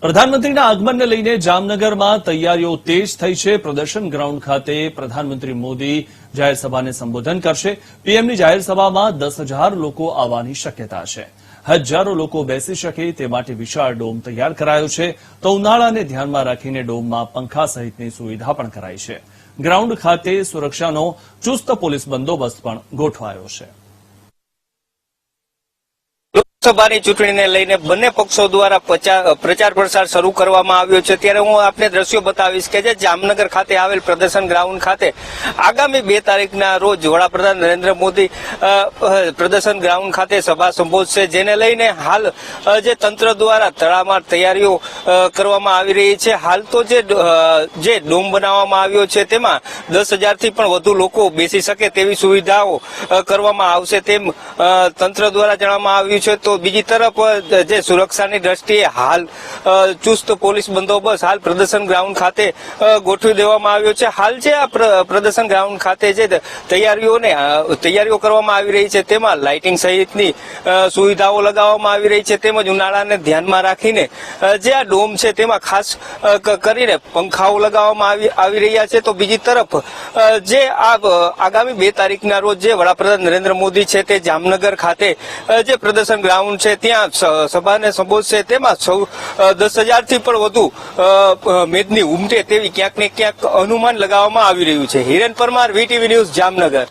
પ્રધાનમંત્રીના આગમનને લઈને જામનગરમાં તૈયારીઓ તેજ થઈ છે। પ્રદર્શન ગ્રાઉન્ડ ખાતે પ્રધાનમંત્રી મોદી જાહેર સભાને સંબોધન કરશે। પીએમની જાહેર સભામાં 10,000 લોકો આવવાની શક્યતા છે। હજારો લોકો બેસી શકે તે માટે વિશાળ ડોમ તૈયાર કરાયો છે। તો ઉનાળાને ધ્યાનમાં રાખીને ડોમમાં પંખા સહિતની સુવિધા પણ કરાઈ છે। ગ્રાઉન્ડ ખાતે સુરક્ષાનો ચુસ્ત પોલીસ બંદોબસ્ત પણ ગોઠવાયો છે। લોકસભાની ચૂંટણીને લઈને બંને પક્ષો દ્વારા પ્રચાર પ્રસાર શરૂ કરવામાં આવ્યો છે। ત્યારે હું આપને દ્રશ્યો બતાવીશ કે જે જામનગર ખાતે આવેલ પ્રદર્શન ગ્રાઉન્ડ ખાતે આગામી 2 તારીખના રોજ વડાપ્રધાન નરેન્દ્ર મોદી પ્રદર્શન ગ્રાઉન્ડ ખાતે સભા સંબોધશે, જેને લઈને હાલ જે તંત્ર દ્વારા તડામાર તૈયારીઓ કરવામાં આવી રહી છે। હાલ તો જે ડોમ બનાવવામાં આવ્યો છે તેમાં 10,000 થી પણ વધુ લોકો બેસી શકે તેવી સુવિધાઓ કરવામાં આવશે તેમ તંત્ર દ્વારા જણાવવામાં આવ્યું છે। તો બીજી તરફ જે સુરક્ષાની દ્રષ્ટિએ હાલ ચુસ્ત પોલીસ બંદોબસ્ત હાલ પ્રદર્શન ગ્રાઉન્ડ ખાતે ગોઠવી દેવામાં આવ્યો છે। હાલ જે આ પ્રદર્શન ગ્રાઉન્ડ ખાતે જે તૈયારીઓ કરવામાં આવી રહી છે તેમાં લાઇટિંગ સહિતની સુવિધાઓ લગાવવામાં આવી રહી છે, તેમજ ઉનાળાને ધ્યાનમાં રાખીને જે આ ડોમ છે તેમાં ખાસ કરીને પંખાઓ લગાવવામાં આવી રહ્યા છે। તો બીજી તરફ જે આગામી 2 તારીખના રોજ જે વડાપ્રધાન નરેન્દ્ર મોદી છે તે જામનગર ખાતે જે પ્રદર્શન ગ્રાઉન્ડ છે ત્યાં સભાને સંબોધશે, તેમાં 10,000 થી પણ વધુ મેદની ઉમટે તેવી ક્યાંક ને ક્યાંક અનુમાન લગાવવામાં આવી રહ્યું છે। Hiren Parmar, VTV news, Jamnagar.